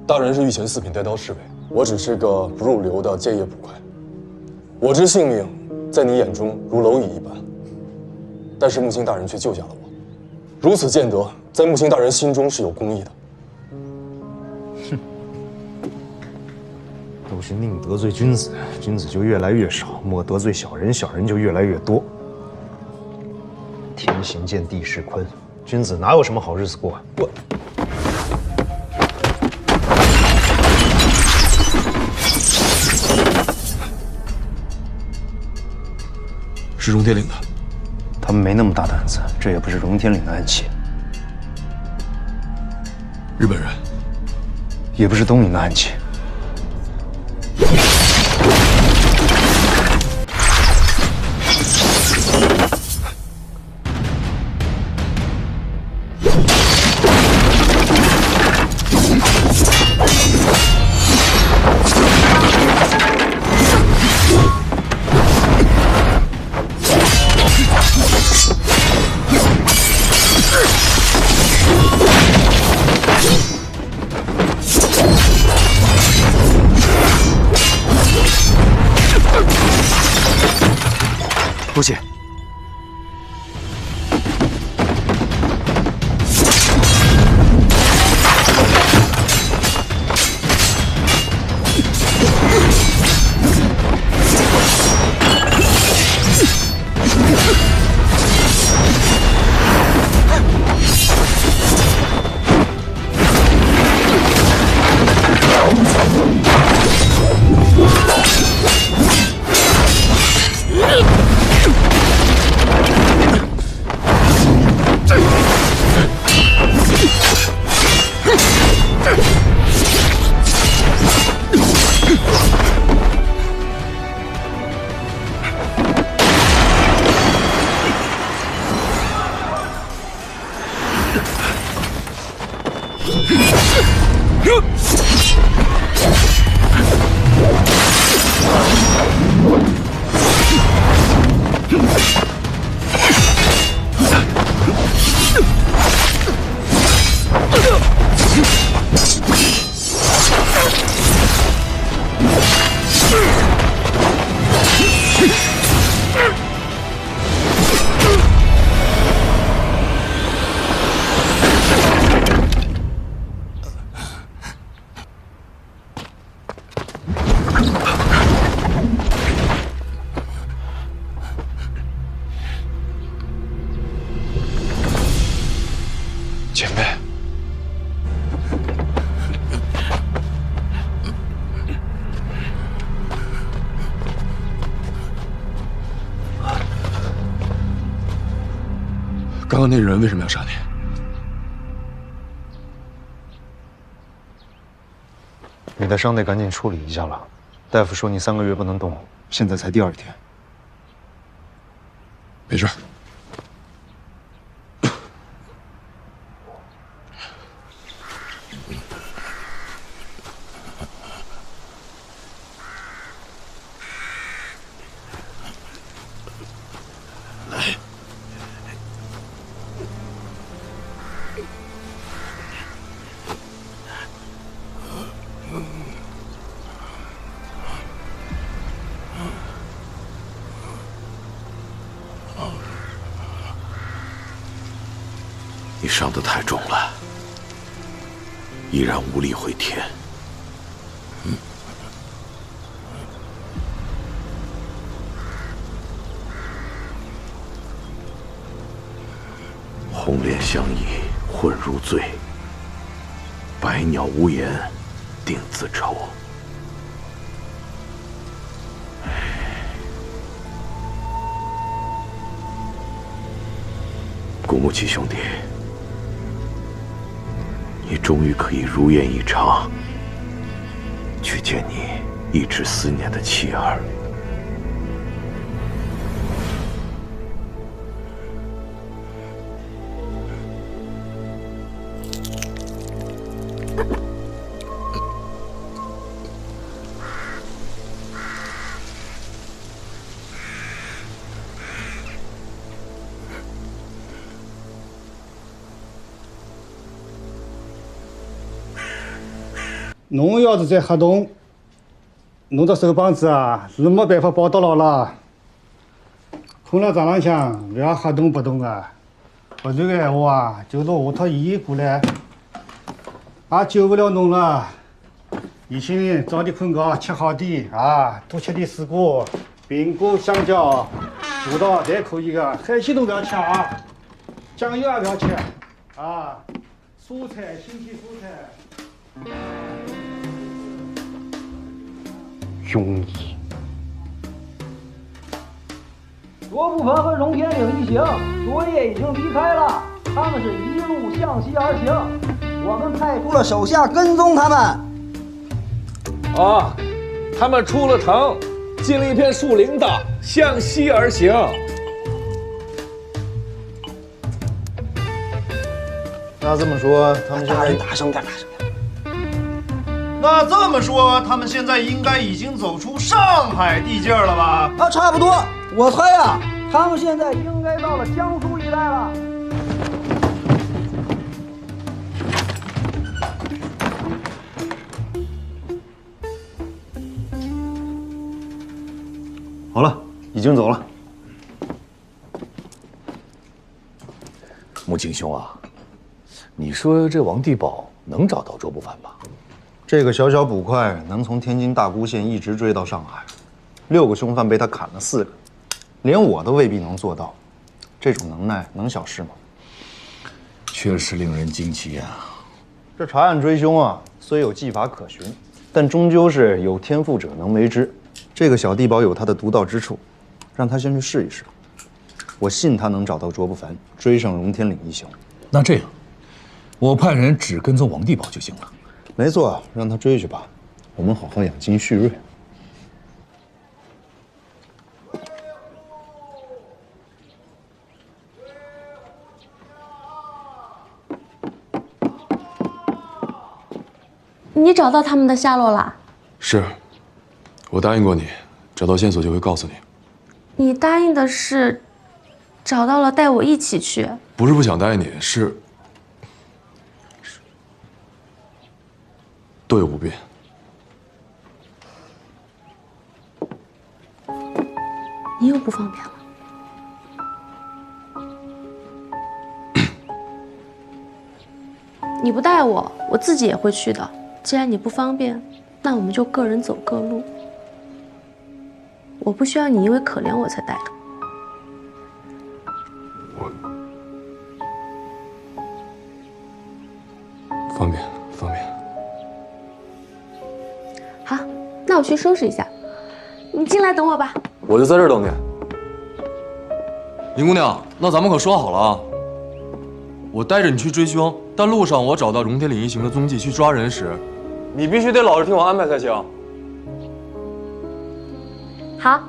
大人是御前四品带刀侍卫，我只是个不入流的借业捕快。我之性命在你眼中如蝼蚁一般，但是木星大人却救下了我，如此见得，在木星大人心中是有公义的。哼，都是宁得罪君子，君子就越来越少；莫得罪小人，小人就越来越多。天行健，地势坤，君子哪有什么好日子过啊？我。 是荣天岭的，他们没那么大胆子，这也不是荣天岭的暗器。日本人，也不是东瀛的暗器。多谢。前辈，刚刚那人为什么要杀你？你的伤得赶紧处理一下了。大夫说你3个月不能动，现在才第2天。没事。 你伤得太重了，依然无力回天。红莲相依，混如醉；百鸟无言，定自愁。古木奇兄弟。 你终于可以如愿以偿，去见你一直思念的妻儿。侬要是再黑洞，侬的手帮子啊是没办法保到牢了。困了床浪向不要黑动不动啊，不然的闲话啊，就是下头伊过来，也救不了侬了。年轻人早点困觉，吃好点啊，多吃点水果，苹果、香蕉、葡萄侪可以的，海鲜都不要吃啊，酱油也不要吃啊，蔬菜新鲜蔬菜。庸医。卓不凡和荣天岭一行昨夜已经离开了，他们是一路向西而行，我们派出了手下跟踪他们。啊，他们出了城，进了一片树林子，向西而行。那这么说，他们现在大声点，大声点。那这么说，他们现在应该已经走出上海地界了吧？啊，差不多。我猜呀，他们现在应该到了江苏一带了。好了，已经走了。穆景兄啊，你说这王地保能找到卓不凡吗？这个小小捕快能从天津大沽县一直追到上海，6个凶犯被他砍了4个，连我都未必能做到。这种能耐能小视吗？确实令人惊奇呀。这查案追凶啊，虽有技法可循，但终究是有天赋者能为之。这个小地保有他的独到之处，让他先去试一试。我信他能找到卓不凡，追上荣天岭一行。那这样，我派人只跟踪王地保就行了。没错，让他追去吧，我们好好养精蓄锐。你找到他们的下落啦？是，我答应过你，找到线索就会告诉你。你答应的是找到了带我一起去？不是不想答应你，是队伍变。你又不方便了。你不带我，我自己也会去的。既然你不方便，那我们就各人走各路。我不需要你因为可怜我才带着。方便，方便。好，那我去收拾一下，你进来等我吧。我就在这儿等你。林姑娘，那咱们可说好了啊。我带着你去追凶，但路上我找到荣天岭一行的踪迹去抓人时，你必须得老实听我安排才行。好。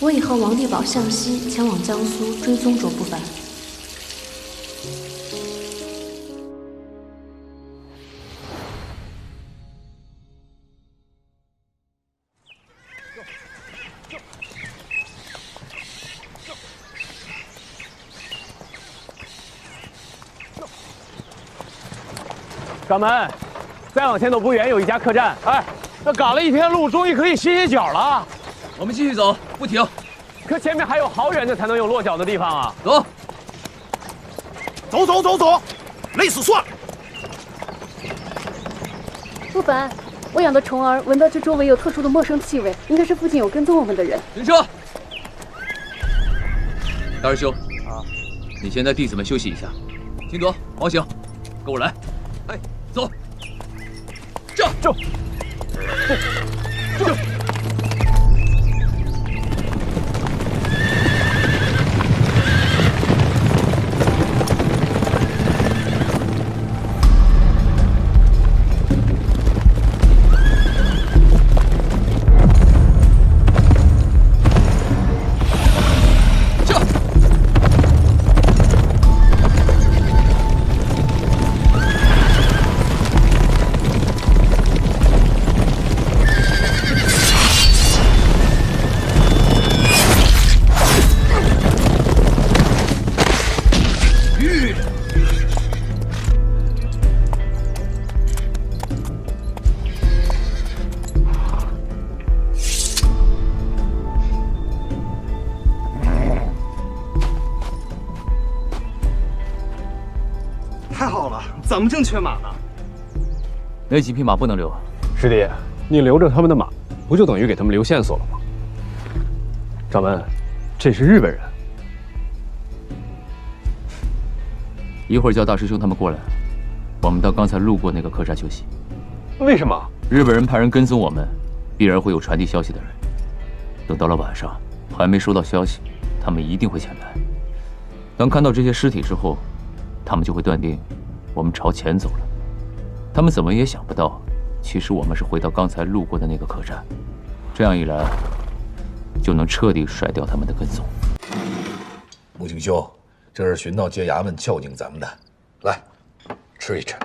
我已和王地保向西前往江苏追踪卓不凡。掌门，再往前走不远有一家客栈。哎，这赶了一天路，终于可以歇歇脚了。我们继续走，不停。可前面还有好远的才能有落脚的地方啊！走，走走走走。累死算了。不凡，我养的虫儿闻到这周围有特殊的陌生气味，应该是附近有跟踪我们的人。停车！大师兄，你先带弟子们休息一下。金德、王醒，跟我来。哎，走。这。太好了，咱们正缺马呢。那几匹马不能留。师弟，你留着他们的马，不就等于给他们留线索了吗？掌门，这是日本人。一会儿叫大师兄他们过来，我们到刚才路过那个客栈休息。为什么？日本人派人跟踪我们，必然会有传递消息的人。等到了晚上，还没收到消息，他们一定会前来。当看到这些尸体之后，他们就会断定我们朝前走了。他们怎么也想不到，其实我们是回到刚才路过的那个客栈。这样一来，就能彻底甩掉他们的跟踪。穆景兄，这是巡道街衙门孝敬咱们的，来，吃一吃。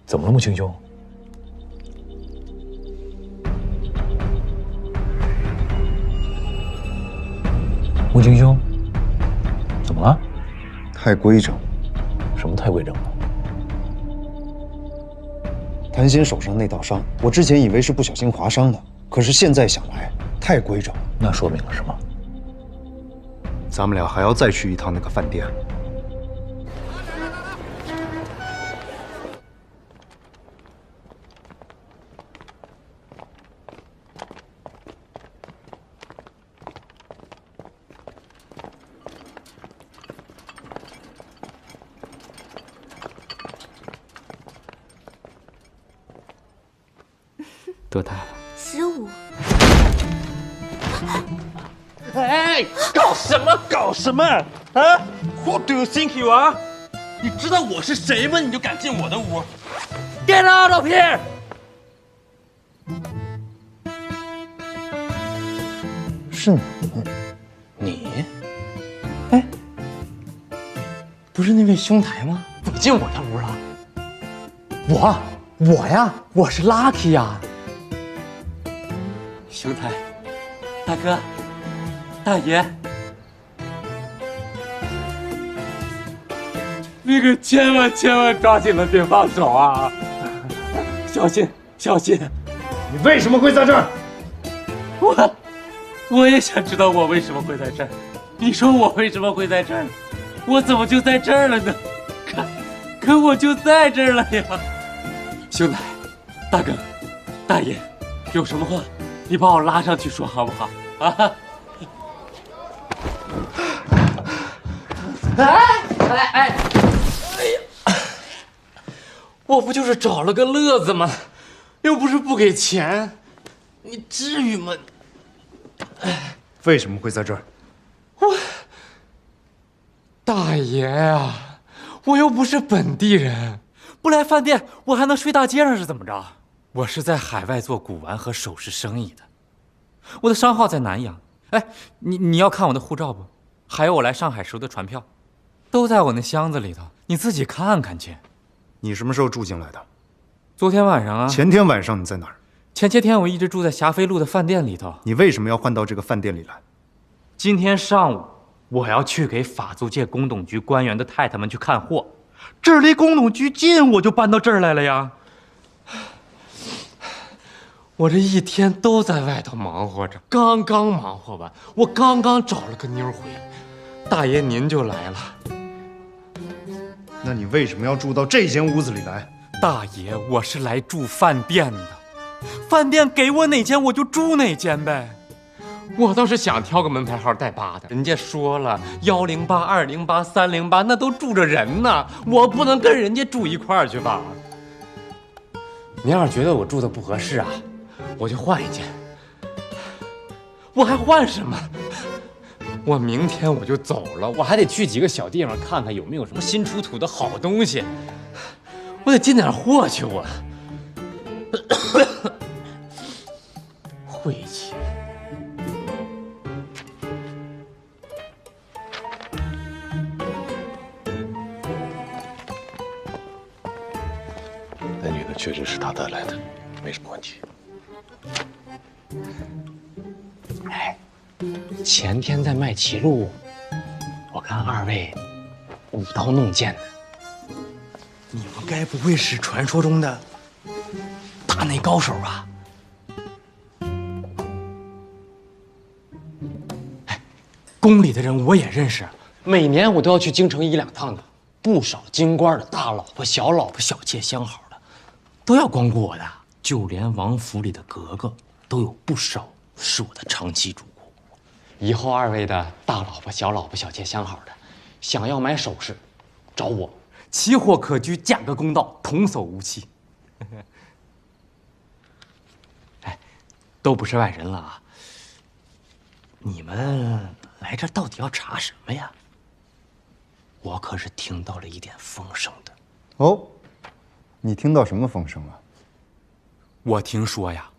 怎么了，穆青兄？穆青兄，怎么了？太规整。什么太规整了？谭仙手上那道伤，我之前以为是不小心划伤的，可是现在想来，太规整。那说明了什么？咱们俩还要再去一趟那个饭店。多大了？15。哎，搞什么搞什么啊 ？What do you think you are？ 你知道我是谁吗？你就敢进我的屋 ？Get out of here！ 是你？你？哎，不是那位兄台吗？怎么进我的屋了？我呀，我是 Lucky 呀。兄台，大哥，大爷，那个千万抓紧了别放手啊！小心，小心！你为什么会在这儿？我也想知道我为什么会在这儿。你说我为什么会在这儿？我怎么就在这儿了呢？可我就在这儿了呀！兄台，大哥，大爷，有什么话你把我拉上去说好不好？啊！哎呀！我不就是找了个乐子吗？又不是不给钱，你至于吗？为什么会在这儿？大爷呀，我又不是本地人，不来饭店我还能睡大街上是怎么着？我是在海外做古玩和首饰生意的，我的商号在南洋。哎，你要看我的护照不？还有我来上海时候的船票，都在我那箱子里头，你自己看看去。你什么时候住进来的？昨天晚上啊。前天晚上你在哪儿？前些天我一直住在霞飞路的饭店里头。你为什么要换到这个饭店里来？今天上午我要去给法租界工董局官员的太太们去看货，这儿离工董局近，我就搬到这儿来了呀。我这一天都在外头忙活着，刚刚忙活完，我刚刚找了个妞回，大爷您就来了。那你为什么要住到这间屋子里来？大爷，我是来住饭店的，饭店给我哪间我就住哪间呗。我倒是想挑个门牌号带8的，人家说了108、208、308，那都住着人呢，我不能跟人家住一块儿去吧？您要是觉得我住的不合适啊，我就换一间。我还换什么？我明天我就走了，我还得去几个小地方看看有没有什么新出土的好东西，我得进点货去我。晦气。那女的确实是他带来的，没什么问题。哎，前天在麦岐路，我看2位舞刀弄剑的，你们该不会是传说中的大内高手吧？哎，宫里的人我也认识，每年我都要去京城1、2趟的，不少京官的大老婆、小老婆、小妾、相好的，都要光顾我的，就连王府里的格格都有不少是我的长期主顾。以后2位的大老婆、小老婆、小妾、相好的，想要买首饰，找我，奇货可居，价格公道，童叟无欺。哎，都不是外人了啊！你们来这到底要查什么呀？我可是听到了一点风声的。哦，你听到什么风声了？我听说呀，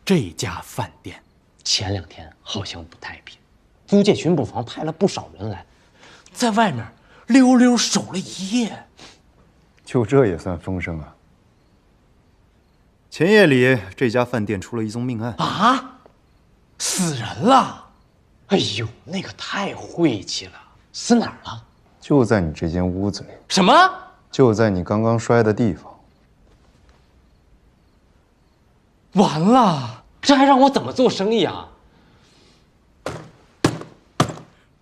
这家饭店前2天好像不太平，租界巡捕房派了不少人来，在外面溜溜守了1夜。就这也算风声啊？前夜里这家饭店出了一宗命案啊，死人了！哎呦，那个太晦气了，死哪儿了？就在你这间屋子里。什么？就在你刚刚摔的地方。完了，这还让我怎么做生意啊？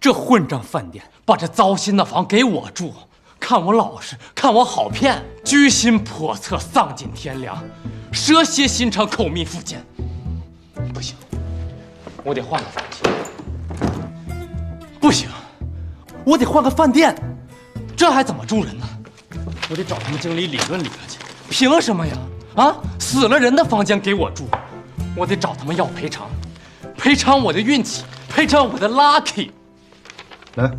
这混账饭店把这糟心的房给我住，看我老实，看我好骗，居心叵测，丧尽天良，蛇蝎心肠，口蜜腹剑。不行，我得换个房间。不行，我得换个饭店，这还怎么住人呢？我得找他们经理理论理论去。凭什么呀？啊，死了人的房间给我住，我得找他们要赔偿，赔偿我的运气，赔偿我的 lucky。来，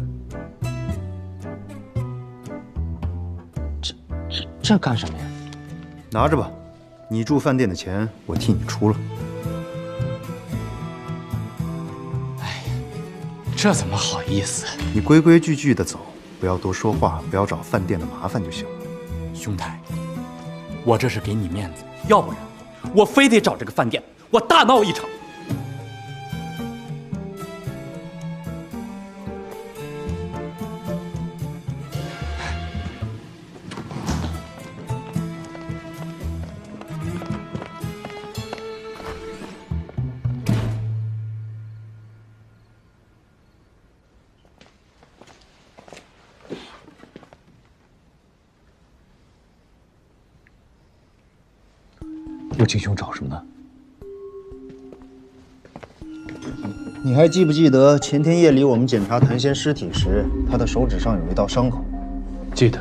这干什么呀？拿着吧，你住饭店的钱我替你出了。哎，这怎么好意思？你规规矩矩的走，不要多说话，不要找饭店的麻烦就行了。兄台，我这是给你面子，要不然我非得找这个饭店，我大闹一场。陆敬兄找什么呢？你还记不记得前天夜里我们检查谭仙尸体时，他的手指上有一道伤口？记得。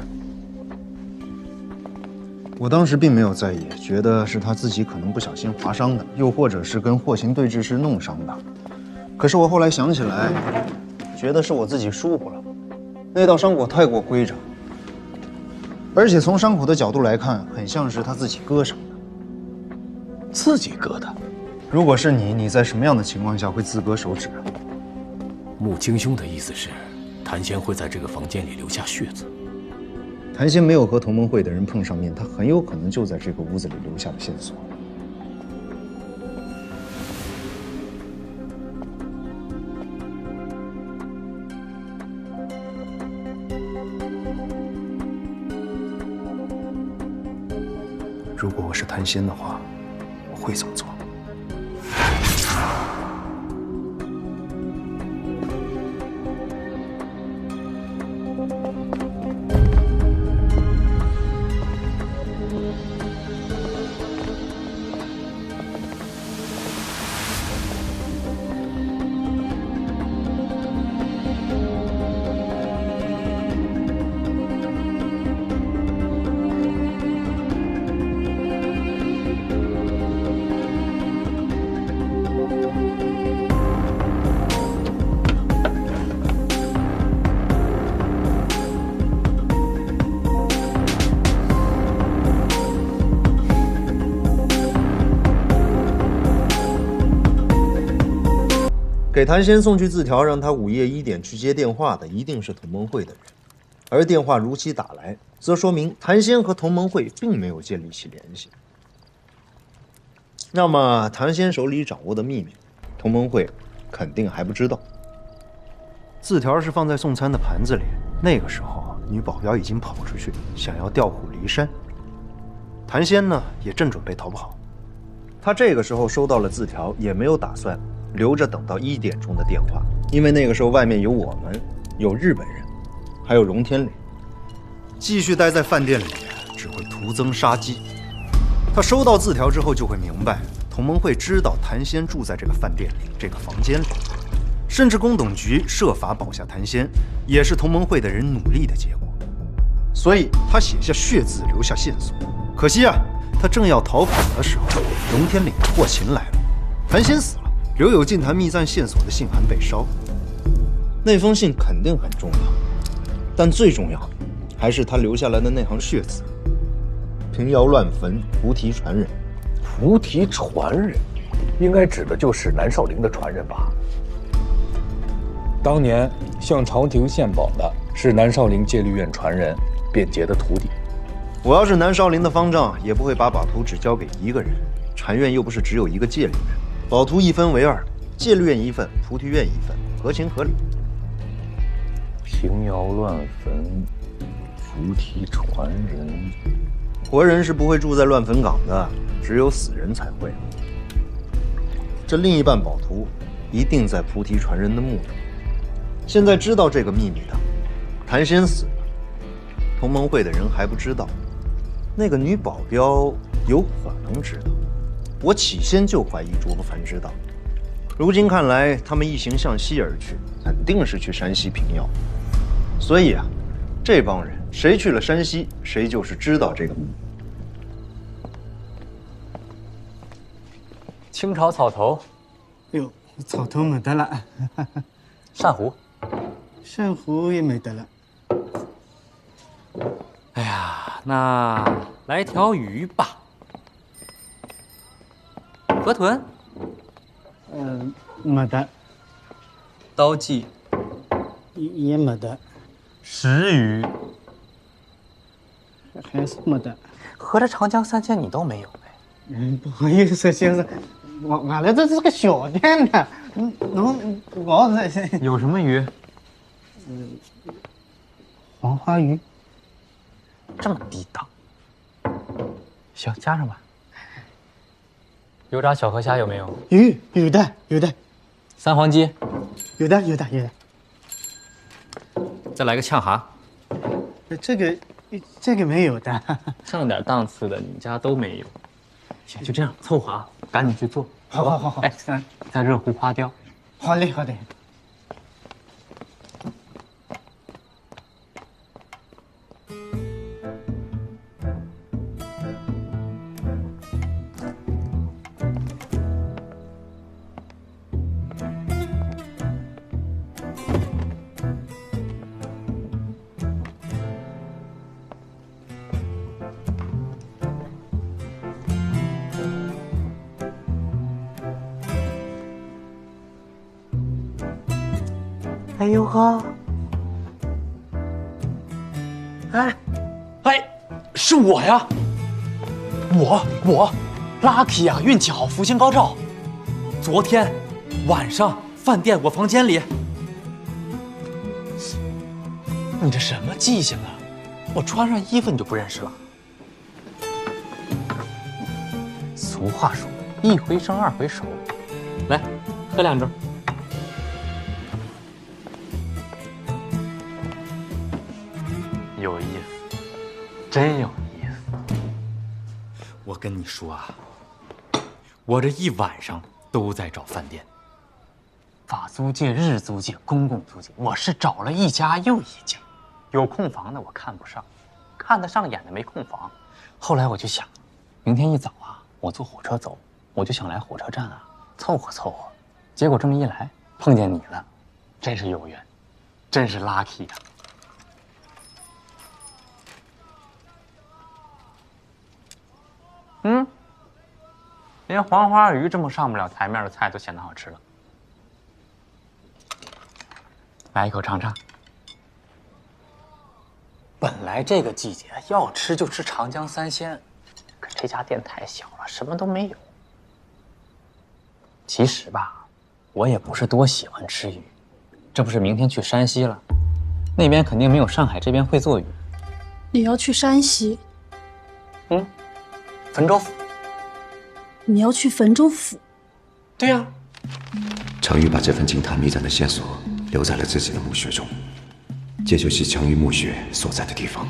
我当时并没有在意，觉得是他自己可能不小心划伤的，又或者是跟祸行对峙时弄伤的。可是我后来想起来，觉得是我自己疏忽了。那道伤口太过规整，而且从伤口的角度来看，很像是他自己割伤的。自己割的？如果是你，你在什么样的情况下会自割手指啊？穆青兄的意思是，谭仙会在这个房间里留下血渍。谭仙没有和同盟会的人碰上面，他很有可能就在这个屋子里留下了线索。如果我是谭仙的话，我会这么做。给谭仙送去字条，让他午夜1点去接电话的，一定是同盟会的人。而电话如期打来，则说明谭仙和同盟会并没有建立起联系。那么，谭仙手里掌握的秘密，同盟会肯定还不知道。字条是放在送餐的盘子里，那个时候女保镖已经跑出去，想要调虎离山。谭仙呢，也正准备逃跑。他这个时候收到了字条，也没有打算留着等到1点钟的电话，因为那个时候外面有我们，有日本人，还有荣天磊。继续待在饭店里只会徒增杀机。他收到字条之后就会明白，同盟会知道谭仙住在这个饭店里，这个房间里，甚至宫董局设法保下谭仙，也是同盟会的人努力的结果。所以他写下血字，留下线索。可惜啊，他正要逃跑的时候，荣天岭的祸情来了，谭仙死了，留有进谭密赞线索的信函被烧。那封信肯定很重要，但最重要的还是他留下来的那行血字：平遥乱坟，菩提传人。菩提传人，应该指的就是南少陵的传人吧？当年向朝廷献宝的是南少陵戒律院传人卞杰的徒弟。我要是南少陵的方丈，也不会把宝图只交给一个人。禅院又不是只有一个戒律院，宝图一分为2，戒律院一份，菩提院一份，合情合理。平遥乱坟，菩提传人，活人是不会住在乱坟岗的，只有死人才会。这另一半宝图一定在菩提传人的墓里。现在知道这个秘密的，谭仙死了，同盟会的人还不知道，那个女保镖有可能知道。我起先就怀疑卓不凡知道，如今看来，他们一行向西而去，肯定是去山西平遥。所以啊，这帮人谁去了山西，谁就是知道这个墓。清炒草头，哟，草头没得了，鳝糊，鳝糊也没得了。哎呀，那来条鱼吧。河豚，没得，刀鲫，也没得，石鱼，还是没得。合着长江3千你都没有呗？不好意思，先生，俺来这是个小店的，能我这有什么鱼？黄花鱼，这么低档。行，加上吧。油炸小河虾有没有？有的，三黄鸡，有的。再来个呛蛤。这个没有的。上点档次的你家都没有。行，就这样凑合啊，赶紧去做。好。哎，再热乎花雕。好嘞。哎呦呵！哎，是我呀！我 ，Lucky 呀，运气好，福星高照。昨天晚上饭店我房间里，你这什么记性啊？我穿上衣服你就不认识了？俗话说，一回生二回熟。来，喝2盅。有意思，真有意思。我跟你说啊，我这一晚上都在找饭店，法租界、日租界、公共租界，我是找了一家又一家。有空房的我看不上，看得上眼的没空房。后来我就想，明天一早啊，我坐火车走，我就想来火车站啊凑合凑合。结果这么一来，碰见你了，真是有缘，真是 lucky 啊！连黄花鱼这么上不了台面的菜都显得好吃了。来一口尝尝。本来这个季节要吃就吃长江三鲜，可这家店太小了，什么都没有。其实吧，我也不是多喜欢吃鱼，这不是明天去山西了，那边肯定没有上海这边会做鱼。你要去山西？汾州府。你要去汾州府？对呀。程昱把这份惊叹迷人的线索留在了自己的墓穴中，这就是程昱墓穴所在的地方。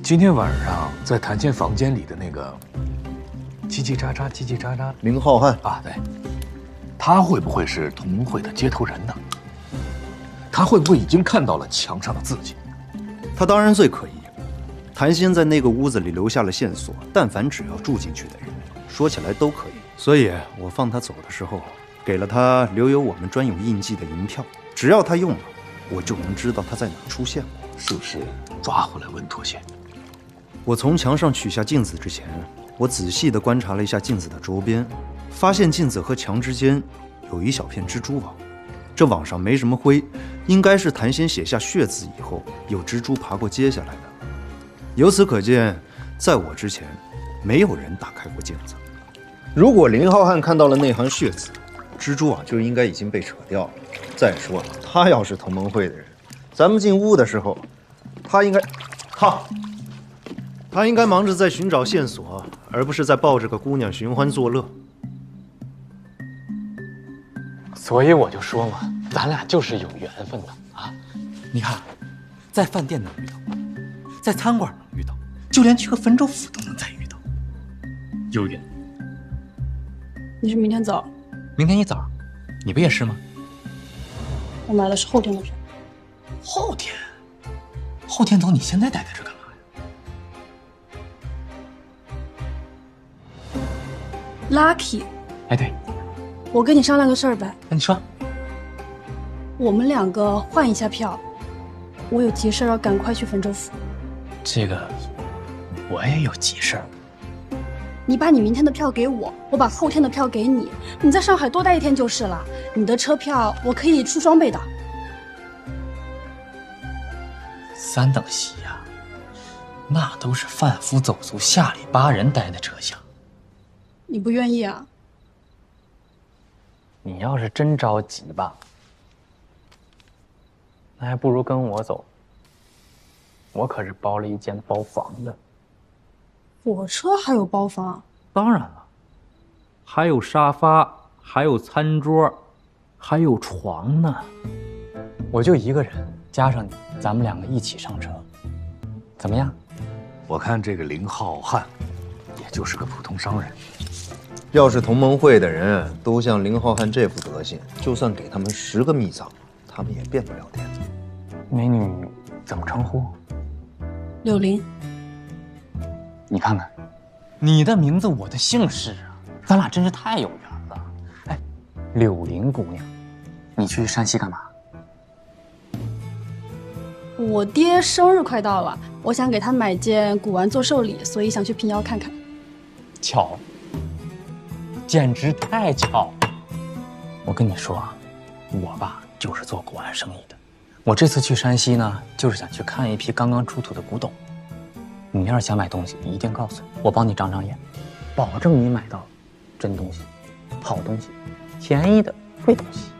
今天晚上在谭谦房间里的那个叽叽喳喳、叽叽喳喳，林浩瀚啊，对，他会不会是同盟会的接头人呢？他会不会已经看到了墙上的字迹？他当然最可疑。谭鑫在那个屋子里留下了线索，但凡只要住进去的人，说起来都可以。所以我放他走的时候，给了他留有我们专有印记的银票，只要他用了，我就能知道他在哪出现过。是不是抓回来稳妥些？我从墙上取下镜子之前，我仔细地观察了一下镜子的周边，发现镜子和墙之间有一小片蜘蛛网。这网上没什么灰，应该是谭鑫写下血字以后，有蜘蛛爬过接下来的。由此可见，在我之前，没有人打开过镜子。如果林浩瀚看到了那行血字，蜘蛛网就应该已经被扯掉了。再说了，他要是同盟会的人，咱们进屋的时候，他应该忙着在寻找线索，而不是在抱着个姑娘寻欢作乐。所以我就说嘛，咱俩就是有缘分的啊！你看，在饭店能遇到，在餐馆能遇到，就连去个汾州府都能再遇到，有缘。你是明天走？明天一早，你不也是吗？我买的是后天的票。后天？后天走？你现在待在这干嘛呀 ？Lucky。哎，对。我跟你商量个事儿呗。那你说。我们2个换一下票，我有急事要赶快去汾州府。这个，我也有急事儿。你把你明天的票给我，我把后天的票给你。你在上海多待1天就是了。你的车票我可以出双倍的。3等席呀，那都是贩夫走卒、下里巴人待的车厢。你不愿意啊？你要是真着急吧，那还不如跟我走。我可是包了一间包房的。火车还有包房？当然了，还有沙发，还有餐桌，还有床呢。我就一个人，加上你，咱们2个一起上车，怎么样？我看这个林浩瀚，也就是个普通商人。要是同盟会的人都像林浩瀚这副德行，就算给他们10个秘藏，他们也变不了天。美女怎么称呼？柳林。你看看，你的名字，我的姓氏啊，咱俩真是太有缘了。哎，柳林姑娘，你去山西干嘛？我爹生日快到了，我想给他买件古玩做寿礼，所以想去平遥看看。巧，简直太巧！我跟你说啊，我吧就是做古玩生意的。我这次去山西呢，就是想去看一批刚刚出土的古董。你要是想买东西，一定告诉我帮你长长眼，保证你买到真东西、好东西、便宜的贵东西。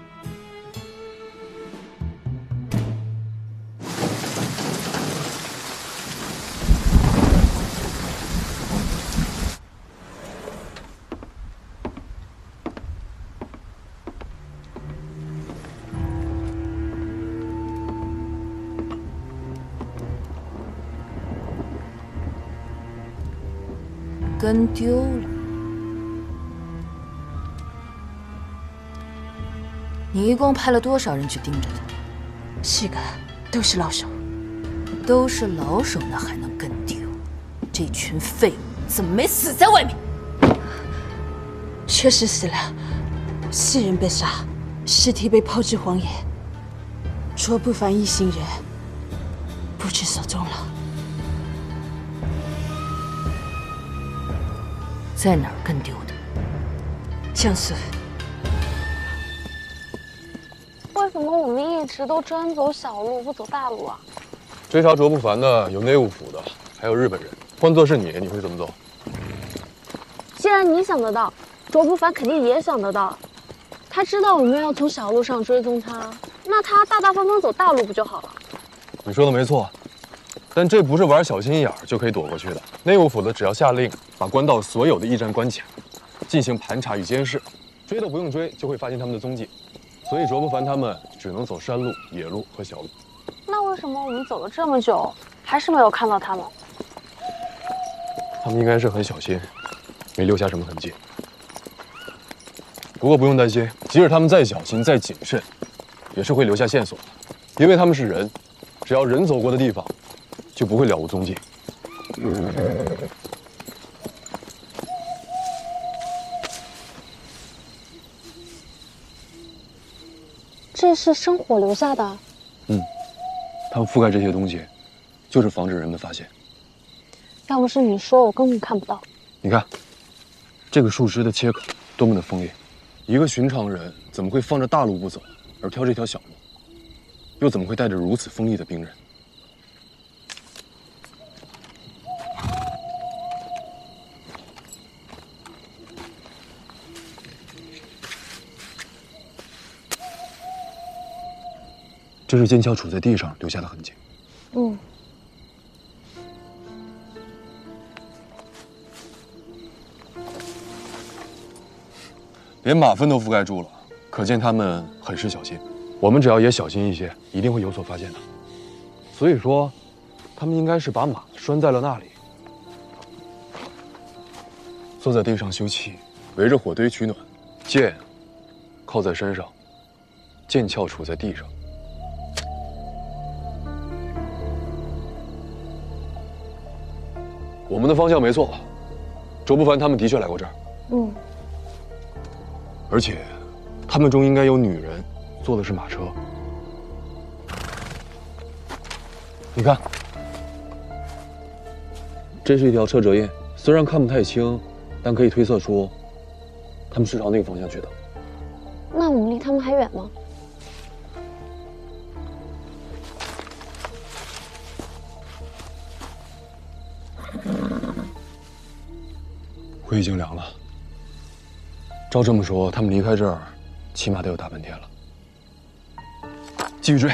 跟丢了。你一共派了多少人去盯着他？4个，都是老手。都是老手，那还能跟丢？这群废物怎么没死在外面？确实死了，4人被杀，尸体被抛至荒野。卓不凡一行人不知所踪了。在哪儿跟丢的？江苏。为什么我们一直都专走小路，不走大路啊？追查卓不凡的有内务府的，还有日本人。换作是你，你会怎么走？既然你想得到，卓不凡肯定也想得到。他知道我们要从小路上追踪他，那他大大方方走大路不就好了？你说的没错，但这不是玩小心眼儿就可以躲过去的。内务府的只要下令把官道所有的驿站关卡，进行盘查与监视，追都不用追就会发现他们的踪迹。所以卓不凡他们只能走山路、野路和小路。那为什么我们走了这么久，还是没有看到他们？他们应该是很小心，没留下什么痕迹。不过不用担心，即使他们再小心、再谨慎，也是会留下线索的，因为他们是人，只要人走过的地方，就不会了无踪迹。这是生火留下的。他们覆盖这些东西，就是防止人们发现。要不是你说，我根本看不到。你看，这个树枝的切口多么的锋利，一个寻常人怎么会放着大路不走，而挑这条小路？又怎么会带着如此锋利的兵刃？这是剑鞘杵在地上留下的痕迹。连马粪都覆盖住了，可见他们很是小心。我们只要也小心一些，一定会有所发现的。所以说，他们应该是把马拴在了那里，坐在地上休憩，围着火堆取暖，剑靠在身上，剑鞘杵在地上。我们的方向没错，卓不凡他们的确来过这儿。而且，他们中应该有女人，坐的是马车。你看，这是一条车辙印，虽然看不太清，但可以推测出，他们是朝那个方向去的。那我们离他们还远吗？灰已经凉了。照这么说，他们离开这儿，起码得有大半天了。继续追。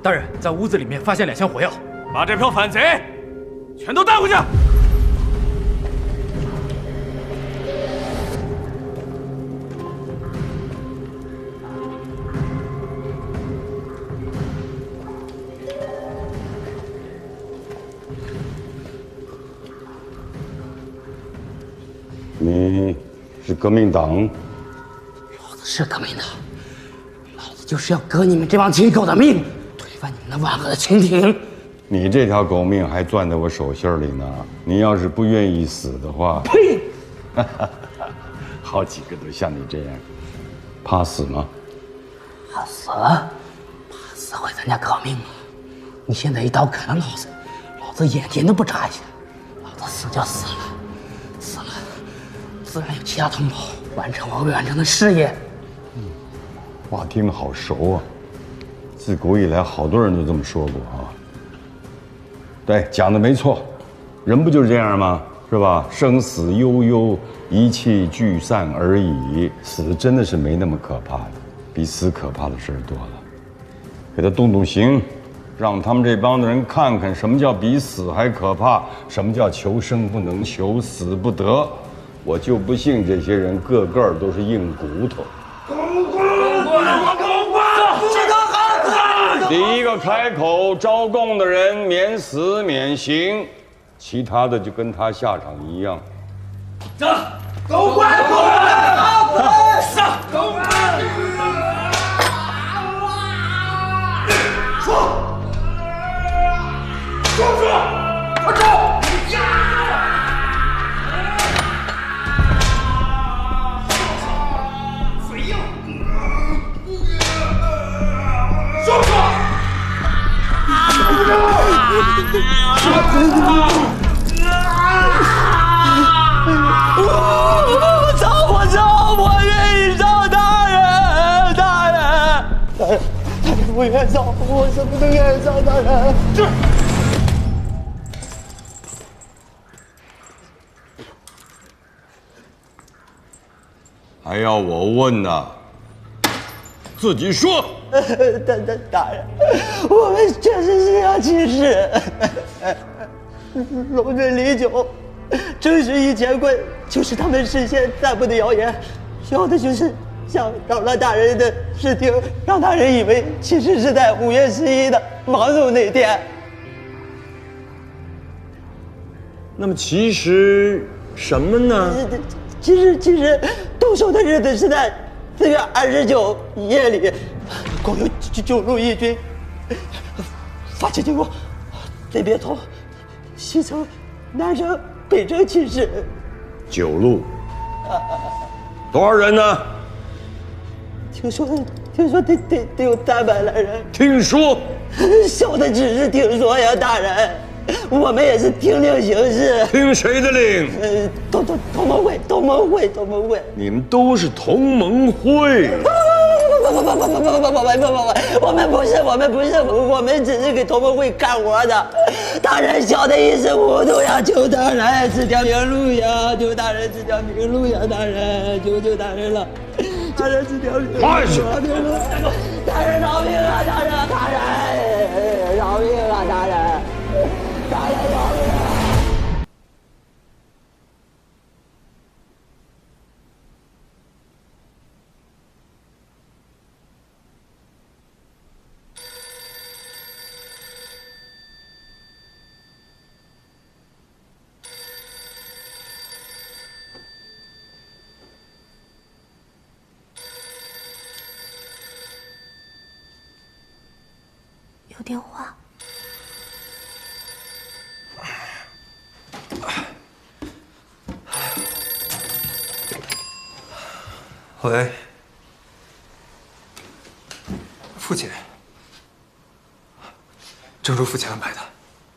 大人，在屋子里面发现2箱火药，把这票反贼全都带回去。你是革命党？老子是革命党，老子就是要革你们这帮禽狗的命，推翻你们那万恶的清廷。你这条狗命还攥在我手心里呢，你要是不愿意死的话，呸！好几个都像你这样，怕死吗？怕死？怕死会参加革命吗？你现在一刀砍了老子眼睛都不眨一下，老子死就死了，死了，自然有其他同胞完成我未完成的事业。话听得好熟啊，自古以来好多人都这么说过啊。对，讲的没错，人不就是这样吗？是吧？生死悠悠，一气聚散而已。死真的是没那么可怕的，比死可怕的事儿多了。给他动动刑，让他们这帮子人看看什么叫比死还可怕，什么叫求生不能，求死不得。我就不信这些人个个都是硬骨头。第一个开口招供的人免死免刑，其他的就跟他下场一样。狗官上狗官，说，快走！嘴硬，说。我愿意上大人，大人，我愿意上，我什么都愿意上，大人。还要我问呢？自己说。大人，我们确实是要起事。龙镇李九，正是1000贯，就是他们事先散布的谣言，要的就是想扰乱大人的视听，让大人以为其实是在5月11的芒种那天。那么其实什么呢？其实动手的日子是在4月29夜里，共有9路义军发起进攻，分别从西城、南城、北城起事。9路，多少人呢？听说得有300来人。听说？小的只是听说呀，大人。我们也是听令行事。听谁的令？同盟会。你们都是同盟会。我们不是，我们只是给同盟会干活的。大人小的一时糊涂呀，求大人指条明路呀，求大人指条明路呀，大人，求大人了，大人指条明路。大人饶命啊，大人饶命啊，大人。大人饶命啊！有电话。喂，父亲，正如父亲安排的，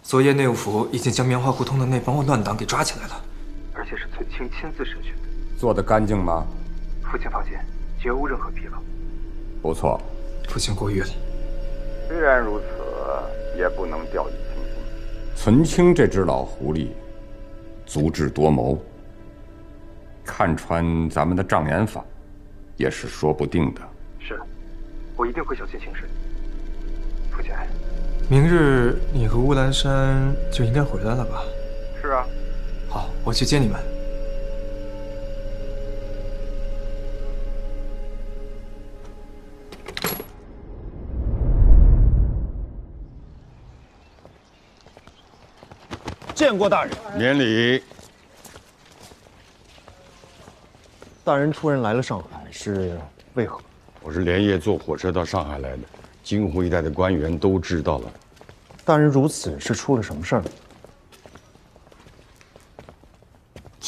昨夜内务府已经将棉花胡同的那帮乱党给抓起来了，而且是村卿亲自审讯。做得干净吗？父亲放心，绝无任何纰漏。不错。父亲过誉了。虽然如此，也不能掉以轻心。存清这只老狐狸，足智多谋，看穿咱们的障眼法，也是说不定的。是，我一定会小心行事。父亲，明日你和乌兰山就应该回来了吧？是啊。好，我去接你们。见过大人。免礼。大人突然来了上海，是为何？我是连夜坐火车到上海来的，京沪一带的官员都知道了。大人如此是出了什么事儿呢？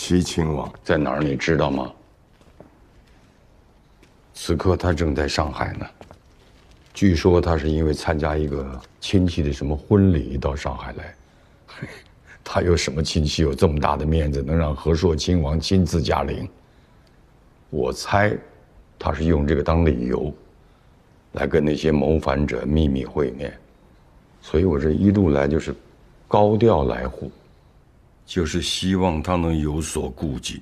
齐亲王在哪儿？你知道吗？此刻他正在上海呢。据说他是因为参加一个亲戚的什么婚礼到上海来。他有什么亲戚有这么大的面子，能让和硕亲王亲自驾临？我猜，他是用这个当理由，来跟那些谋反者秘密会面。所以我这一路来就是高调来沪，就是希望他能有所顾忌。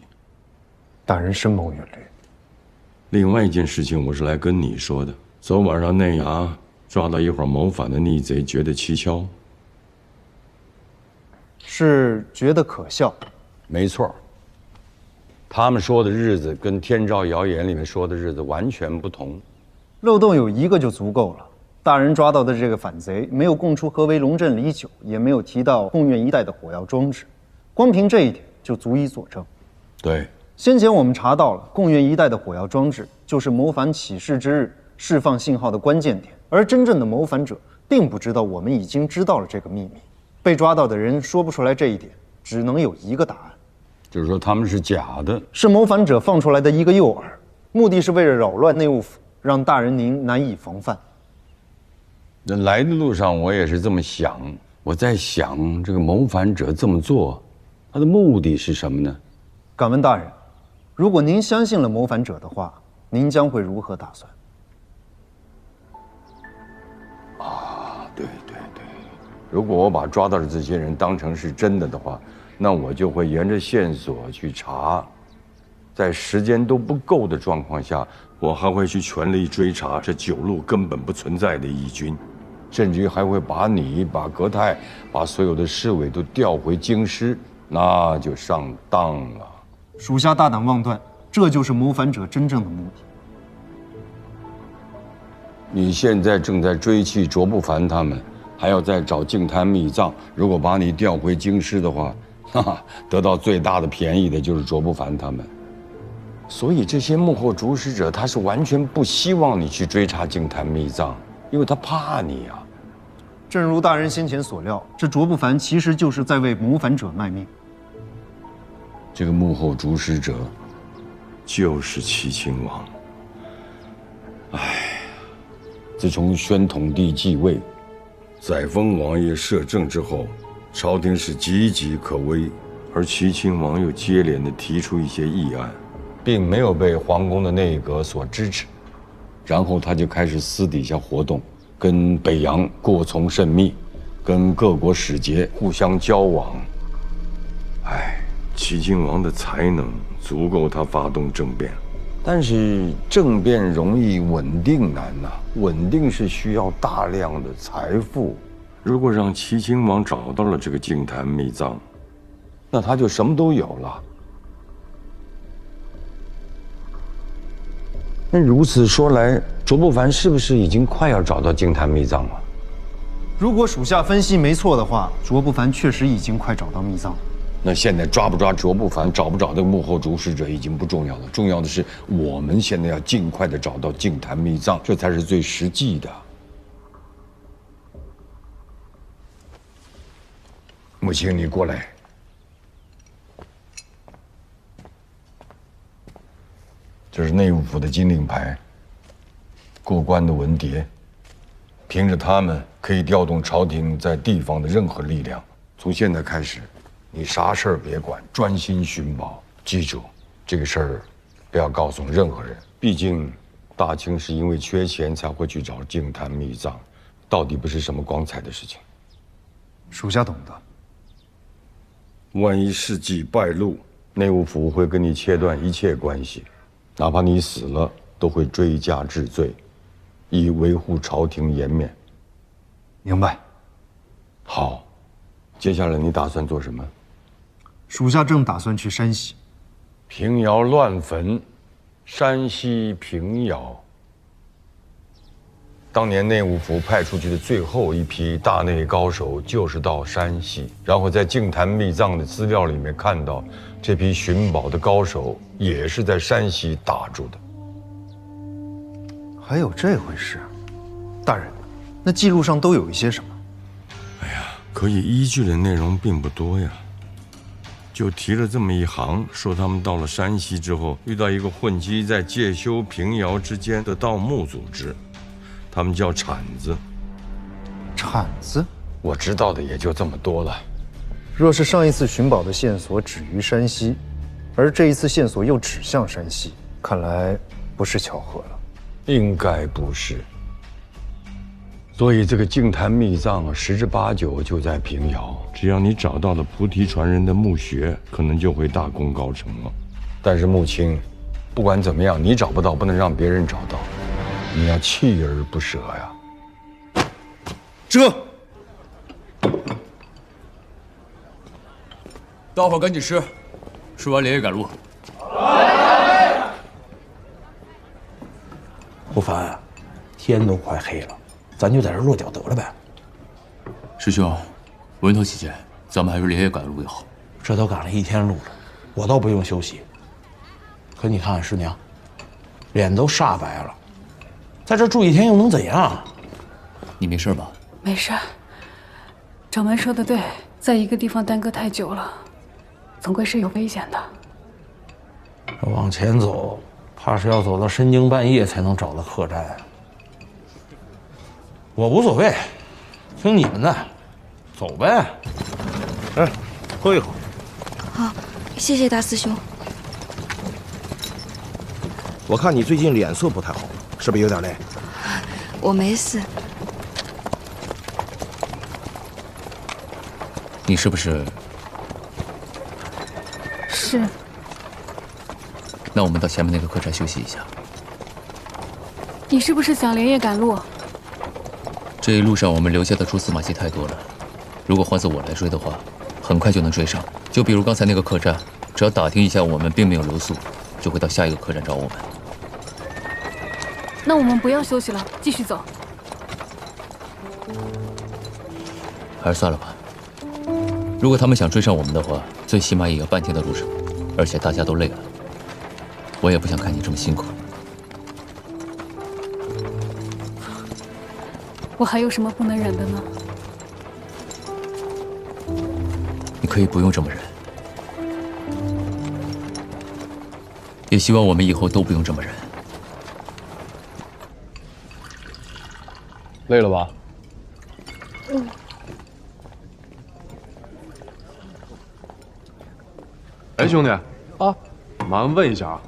大人深谋远虑。另外一件事情，我是来跟你说的。昨晚上内衙抓到一伙谋反的逆贼，觉得蹊跷。是觉得可笑。没错。他们说的日子跟天照谣言里面说的日子完全不同。漏洞有一个就足够了。大人抓到的这个反贼，没有供出何为龙镇李九，也没有提到贡院一带的火药装置，光凭这一点就足以佐证。对，先前我们查到了贡院一带的火药装置，就是谋反起事之日释放信号的关键点，而真正的谋反者并不知道我们已经知道了这个秘密。被抓到的人说不出来这一点，只能有一个答案，就是说他们是假的，是谋反者放出来的一个诱饵，目的是为了扰乱内务府，让大人您难以防范。那来的路上我也是这么想，我在想这个谋反者这么做，他的目的是什么呢？敢问大人，如果您相信了谋反者的话，您将会如何打算？对，如果我把抓到的这些人当成是真的话，那我就会沿着线索去查，在时间都不够的状况下，我还会去全力追查这9路根本不存在的义军，甚至于还会把你、把葛泰、把所有的侍卫都调回京师，那就上当了。属下大胆妄断，这就是谋反者真正的目的。你现在正在追击卓不凡他们，还要再找净坛密藏。如果把你调回京师的话，得到最大的便宜的就是卓不凡他们。所以这些幕后主使者，他是完全不希望你去追查净坛密藏，因为他怕你啊。正如大人先前所料，这卓不凡其实就是在为谋反者卖命。这个幕后主使者，就是齐亲王。自从宣统帝继位，载沣王爷摄政之后，朝廷是岌岌可危，而齐亲王又接连地提出一些议案，并没有被皇宫的内阁所支持，然后他就开始私底下活动，跟北洋过从甚密，跟各国使节互相交往。齐亲王的才能足够他发动政变。但是政变容易，稳定难呐。稳定是需要大量的财富。如果让齐亲王找到了这个净坛密藏，那他就什么都有了。那如此说来，卓不凡是不是已经快要找到净坛密藏了？如果属下分析没错的话，卓不凡确实已经快找到密藏了。那现在抓不抓卓不凡，找不找这个幕后主使者已经不重要了，重要的是我们现在要尽快的找到净坛密藏，这才是最实际的。母亲，你过来。这是内务府的金令牌，过关的文牒，凭着他们可以调动朝廷在地方的任何力量。从现在开始。你啥事儿别管，专心寻宝。记住，这个事儿不要告诉任何人。毕竟，大清是因为缺钱才会去找净坛密藏，到底不是什么光彩的事情。属下懂得。万一事迹败露，内务府会跟你切断一切关系，哪怕你死了，都会追加治罪，以维护朝廷颜面。明白。好，接下来你打算做什么？属下正打算去山西。平遥乱坟，山西平遥。当年内务府派出去的最后一批大内高手，就是到山西，然后在净坛密藏的资料里面看到，这批寻宝的高手也是在山西打住的。还有这回事？大人，那记录上都有一些什么？可以依据的内容并不多呀。就提了这么一行，说他们到了山西之后，遇到一个混迹在介休、平遥之间的盗墓组织，他们叫铲子。铲子？我知道的也就这么多了。若是上一次寻宝的线索止于山西，而这一次线索又指向山西，看来不是巧合了。应该不是。所以这个净坛秘藏十之八九就在平遥。只要你找到了菩提传人的墓穴，可能就会大功告成了。但是穆青，不管怎么样，你找不到，不能让别人找到，你要锲而不舍呀。撤！大伙赶紧吃，吃完连夜赶路。不烦，天都快黑了，咱就在这落脚得了呗。师兄，稳妥起见，咱们还是连夜赶路为好。这都赶了1天路了，我倒不用休息。可你看师娘，脸都煞白了，在这住1天又能怎样？你没事吧？没事。掌门说的对，在一个地方耽搁太久了，总归是有危险的。往前走，怕是要走到深更半夜才能找到客栈。我无所谓，听你们的，走呗。哎，喝一口。好，谢谢大师兄。我看你最近脸色不太好，是不是有点累？我没事。你是不是？是。那我们到前面那个客栈休息一下。你是不是想连夜赶路？这一路上我们留下的蛛丝马迹太多了，如果换做我来追的话，很快就能追上。就比如刚才那个客栈，只要打听一下我们并没有留宿，就会到下一个客栈找我们。那我们不要休息了，继续走。还是算了吧。如果他们想追上我们的话，最起码也要半天的路程，而且大家都累了。我也不想看你这么辛苦。我还有什么不能忍的呢？你可以不用这么忍，也希望我们以后都不用这么忍。累了吧？嗯。哎，兄弟，啊，麻烦问一下啊，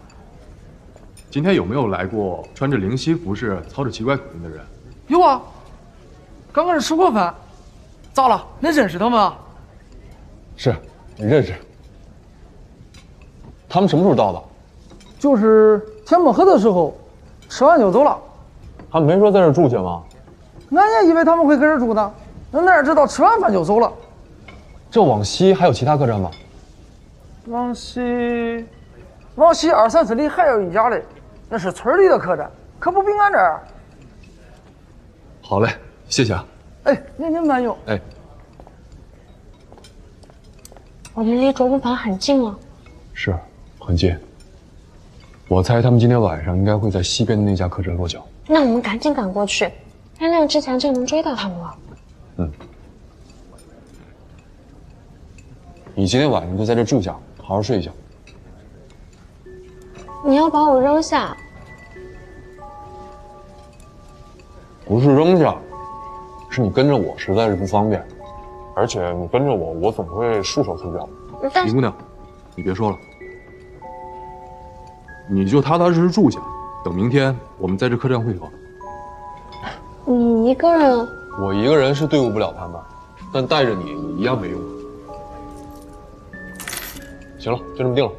今天有没有来过穿着灵犀服饰、操着奇怪口音的人？有啊，刚刚是吃过饭。咋了？恁认识他们啊？是，认识。他们什么时候到的？就是天没黑的时候，吃完就走了。他们没说在这儿住下吗？俺也以为他们会搁这儿住呢，哪知道吃完饭就走了。这往西还有其他客栈吗？往西2、3十里还有一家嘞，那是村里的客栈，可不比俺这儿。好嘞，谢谢啊。哎，您慢用。哎，我们离卓不凡很近了。是，很近。我猜他们今天晚上应该会在西边的那家客栈落脚。那我们赶紧赶过去，天亮之前就能追到他们了。嗯。你今天晚上就在这住下，好好睡一觉。你要把我扔下？不是扔下，是你跟着我实在是不方便，而且你跟着我，我总会束手束脚。李姑娘，你别说了，你就踏踏实实住下，等明天我们在这客栈会合。你一个人？我一个人是对付不了他们，但带着你一样没用。行了，就这么定了。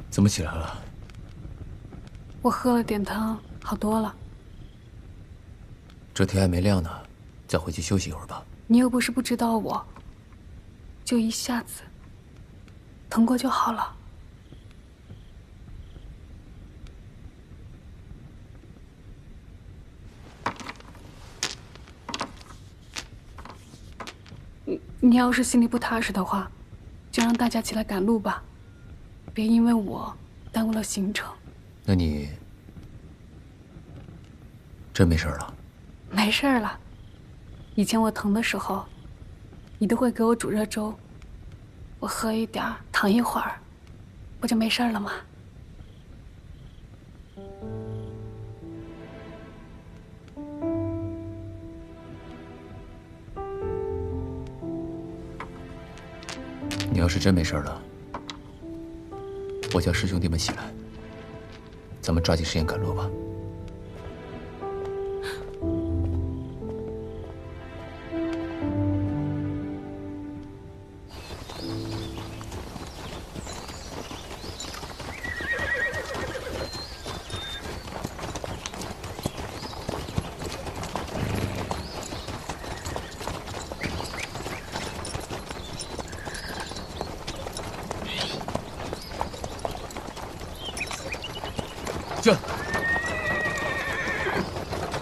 怎么起来了？我喝了点汤，好多了。这天还没亮呢，再回去休息一会儿吧。你又不是不知道我，就一下子疼过就好了。你要是心里不踏实的话，就让大家起来赶路吧，别因为我耽误了行程。那你真没事了？没事了。以前我疼的时候，你都会给我煮热粥，我喝一点，躺一会儿，不就没事了吗？你要是真没事了，我叫师兄弟们起来，咱们抓紧时间赶路吧。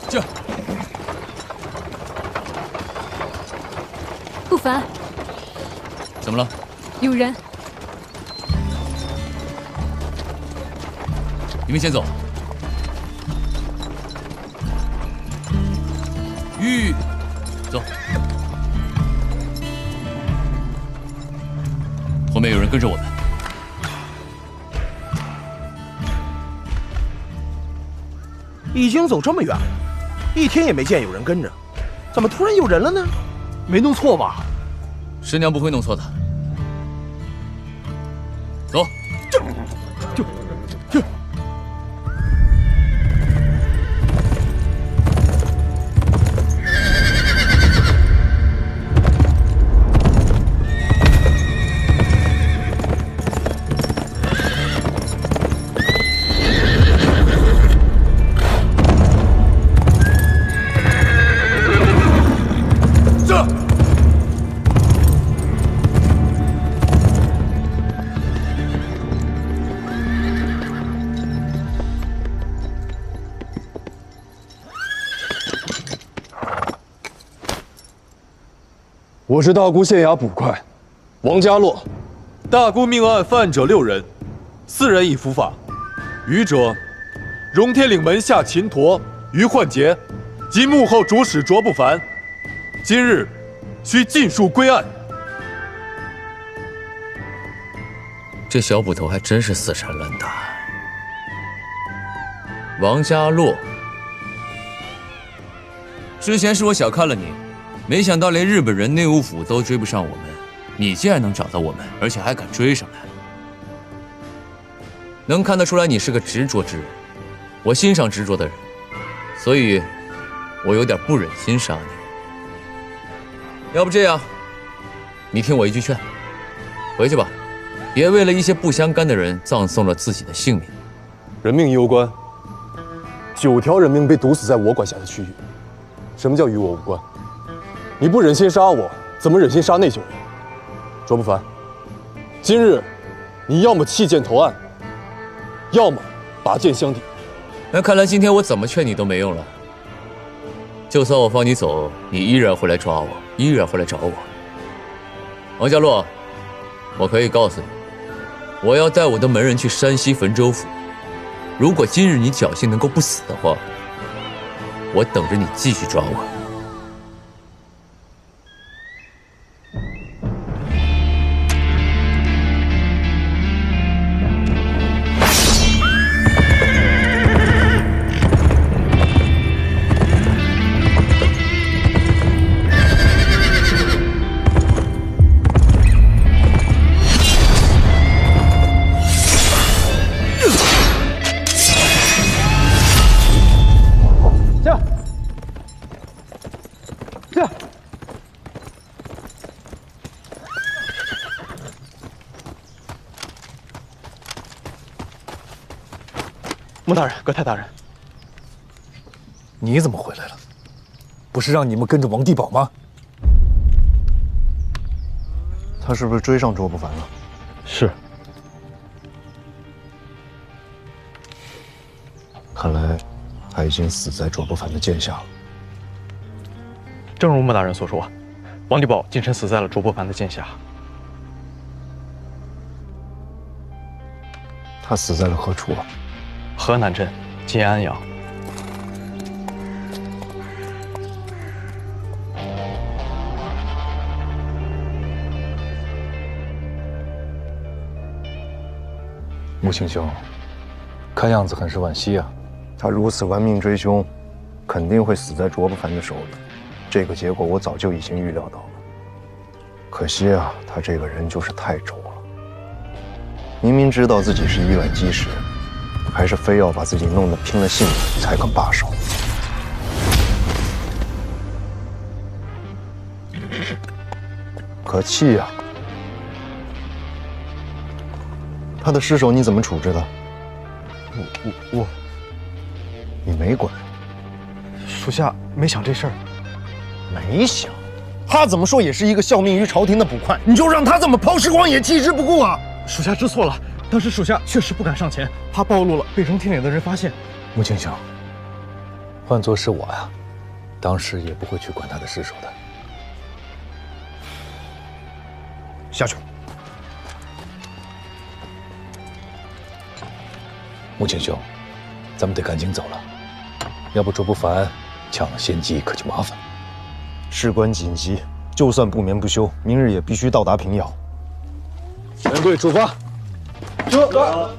这，不凡，怎么了？有人。你们先走。玉，走。后面有人跟着我们。已经走这么远了，一天也没见有人跟着，怎么突然有人了呢？没弄错吧？师娘不会弄错的。走。我是大沽县衙捕快，王家洛。大沽命案犯者6人，4人已伏法，余者荣天岭门下秦陀、于焕杰及幕后主使卓不凡，今日需尽数归案。这小捕头还真是死缠烂打。王家洛，之前是我小看了你。没想到连日本人内务府都追不上我们，你竟然能找到我们，而且还敢追上来。能看得出来你是个执着之人，我欣赏执着的人，所以，我有点不忍心杀你。要不这样，你听我一句劝，回去吧，别为了一些不相干的人葬送了自己的性命。人命攸关，9条人命被毒死在我管辖的区域。什么叫与我无关？你不忍心杀我，怎么忍心杀那9人？卓不凡，今日你要么弃剑投案，要么拔剑相抵。那看来今天我怎么劝你都没用了。就算我放你走，你依然会来抓我，依然会来找我。王家洛，我可以告诉你，我要带我的门人去山西汾州府。如果今日你侥幸能够不死的话，我等着你继续抓我。穆大人，葛太大人，你怎么回来了？不是让你们跟着王地保吗？他是不是追上卓不凡了？是。看来他已经死在卓不凡的剑下了。正如莫大人所说，王地保今晨死在了卓不凡的剑下。他死在了何处啊？河南镇晋安阳。穆青兄，看样子很是惋惜啊。他如此玩命追凶，肯定会死在卓不凡的手里。这个结果我早就已经预料到了。可惜啊，他这个人就是太轴了。明明知道自己是意外基石，还是非要把自己弄得拼了性命才肯罢手。可气呀！他的尸首你怎么处置的？我，你没管？属下没想这事儿。没想？他怎么说也是一个效命于朝廷的捕快，你就让他这么抛尸荒野，弃之不顾啊！属下知错了，当时属下确实不敢上前，怕暴露了被扔天岭的人发现。穆青兄，换作是我呀，当时也不会去管他的尸首的。下去。穆青兄，咱们得赶紧走了，要不卓不凡抢了先机可就麻烦。事关紧急，就算不眠不休，明日也必须到达平遥。全队出发。走。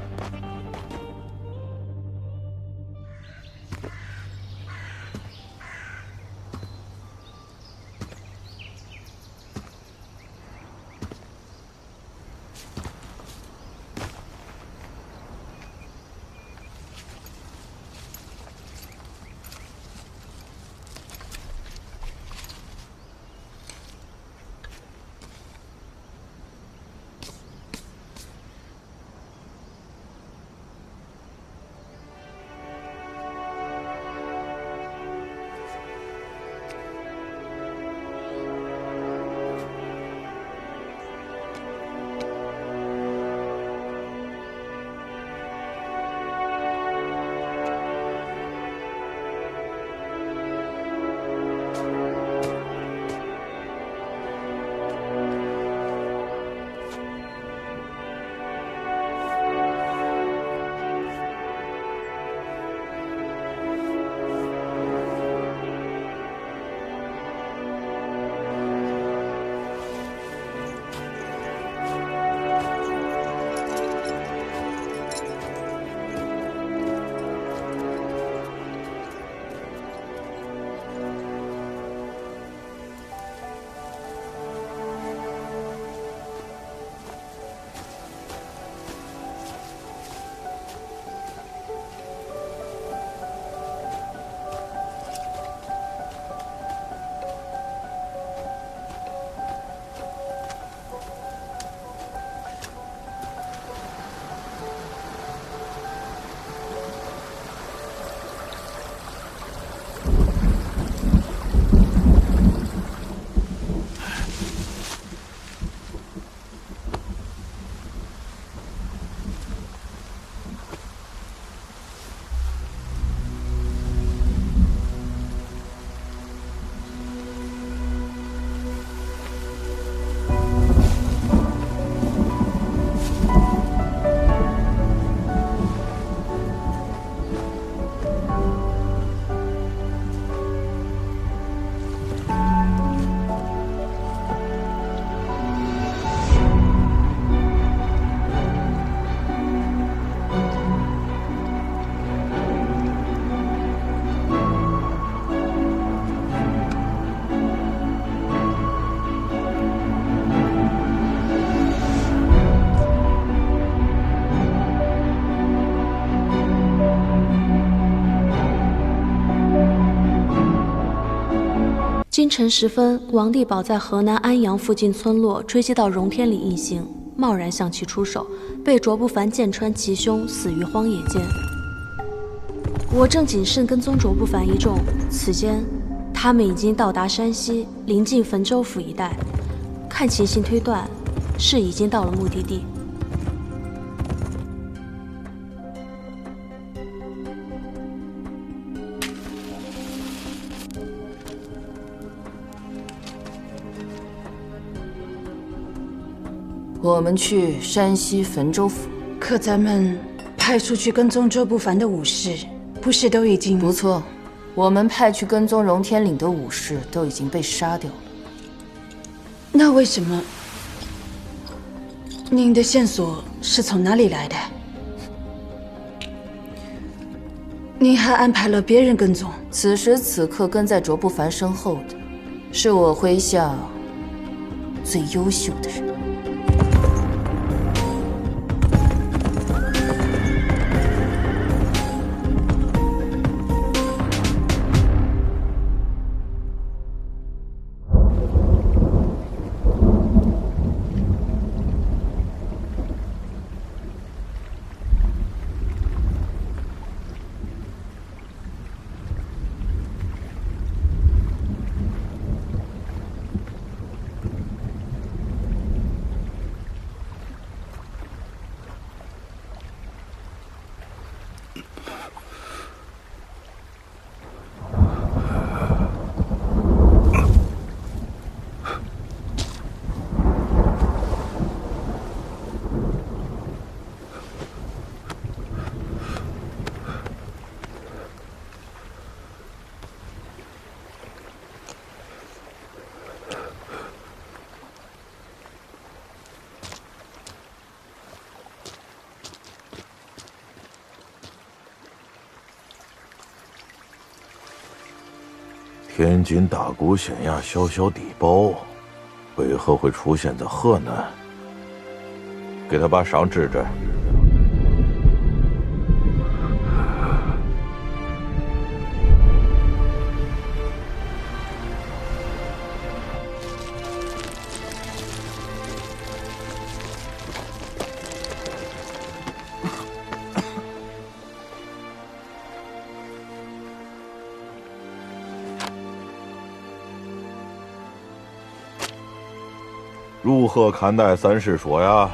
今晨时分，王地保在河南安阳附近村落追击到荣天里一行，贸然向其出手，被卓不凡剑穿其胸，死于荒野间。我正谨慎跟踪卓不凡一众，此间他们已经到达山西临近汾州府一带，看情形推断，是已经到了目的地。我们去山西汾州府，可咱们派出去跟踪周不凡的武士，不是都已经……不错，我们派去跟踪荣天岭的武士都已经被杀掉了。那为什么您的线索是从哪里来的？您还安排了别人跟踪？此时此刻跟在卓不凡身后的，是我麾下最优秀的人。天津大沽县衙小小地包，为何会出现在河南？给他把伤治治。如何看待三师说呀？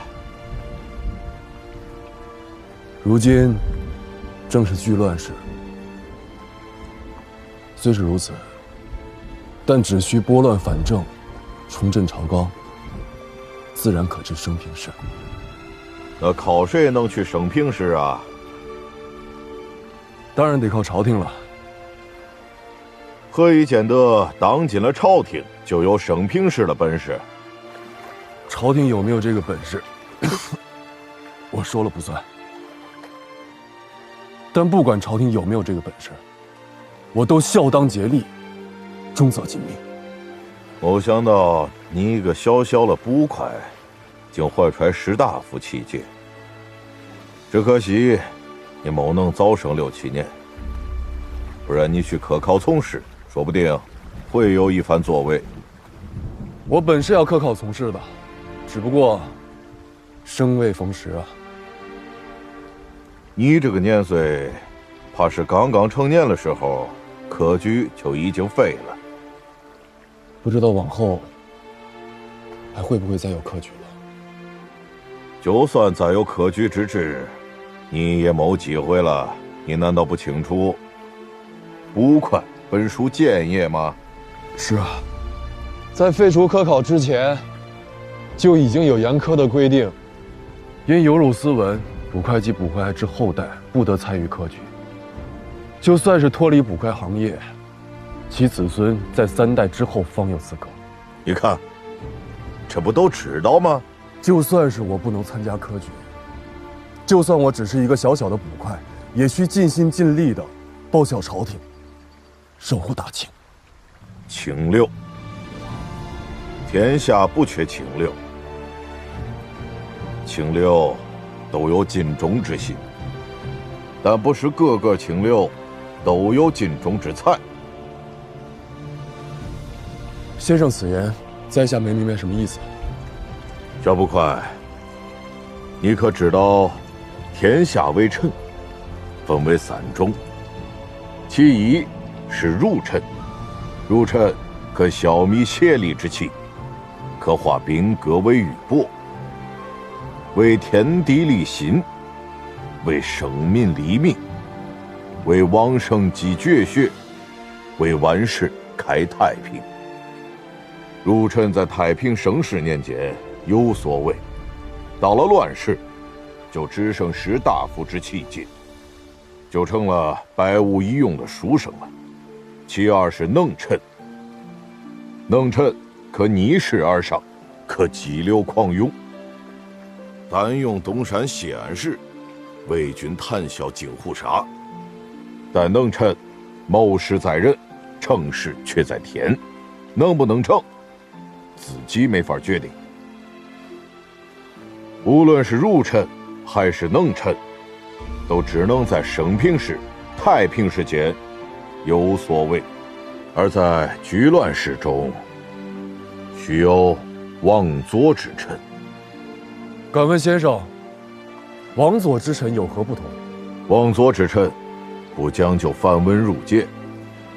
如今正是巨乱世，虽是如此，但只需拨乱反正，重振朝纲，自然可治升平氏。那靠谁能去升平氏啊？当然得靠朝廷了。何以见得当今了朝廷就有升平氏的本事？朝廷有没有这个本事，我说了不算。但不管朝廷有没有这个本事，我都孝当竭力，忠则尽命。没想到你一个小小的捕快，竟怀揣士大夫气节。只可惜你没能早生6、7年，不然你去科考从事，说不定会有一番作为。我本是要科考从事的。只不过，生未逢时啊！你这个年岁，怕是刚刚成年的时候，科举就已经废了。不知道往后还会不会再有科举了？就算再有科举之制，你也没机会了。你难道不清楚？捕快本属谏业吗？是啊，在废除科考之前。就已经有严苛的规定，因有辱斯文，捕快及捕快之后代不得参与科举。就算是脱离捕快行业，其子孙在3代之后方有资格。你看，这不都知道吗？就算是我不能参加科举，就算我只是一个小小的捕快，也需尽心尽力的报效朝廷，守护大清。清流，天下不缺清流。清流都有尽忠之心，但不是个个清流都有尽忠之才。先生此言，在下没明白什么意思。小捕快，你可知道天下为臣分为3种，其一是儒臣，如臣可消弭泄力之气，可化兵革为羽帛，为天地立心，为生民立命，为往圣继绝学，为万世开太平。如臣在太平盛世年间有所为，到了乱世，就只剩士大夫之气节，就成了百无一用的书生了。其二是能臣，能臣可逆势而上，可激流狂涌。单用东山西安时，为君谈笑镜湖沙；但能臣谋事在人，成事却在天，能不能成，自己没法决定。无论是儒臣还是能臣，都只能在升平时、太平时间有所为，而在居乱世中，需有王佐之臣。敢问先生，王佐之臣有何不同？王佐之臣不讲究繁文缛节，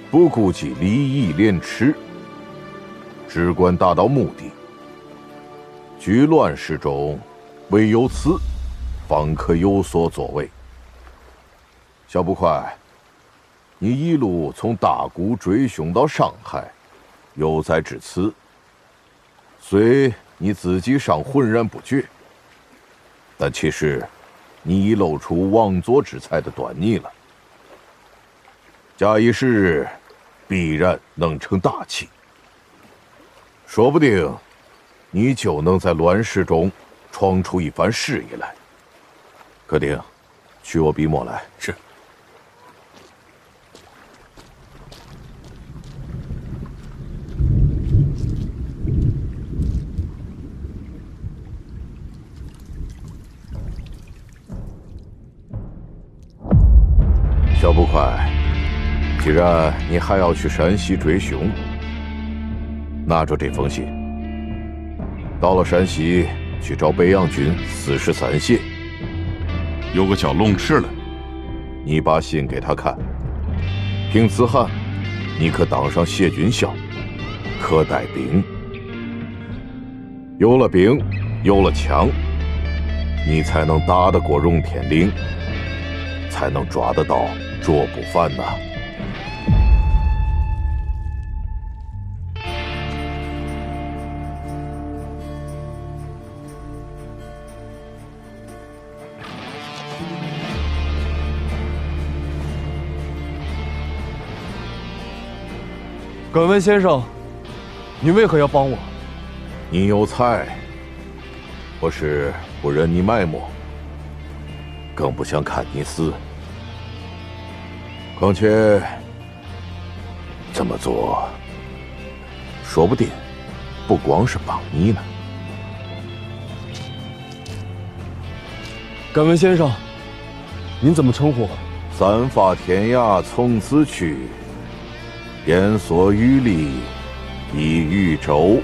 不顾及礼义廉耻，只管达到目的。居乱世中，唯有此，方可有所作为。小捕快，你一路从大沽追凶到上海，有哉至此，虽你自己尚浑然不觉，但其实你已露出王佐之才的端倪了。假以时日，必然能成大器。说不定你就能在乱世中闯出一番事业来。克丁，取我笔墨来。是。小捕快，既然你还要去山西追凶，拿着这封信，到了山西去找北洋军43谢，有个叫龙池的，你把信给他看，凭此汉，你可当上谢军校，可带兵。有了兵，有了枪，你才能打得过荣天岭，才能抓得到卓不凡呐。敢问先生，你为何要帮我？你有才，我是不忍你埋没，更不想看你死。况且这么做，说不定不光是帮你呢。敢问先生，您怎么称呼？散发天涯从此去，烟蓑雨笠一渔舟。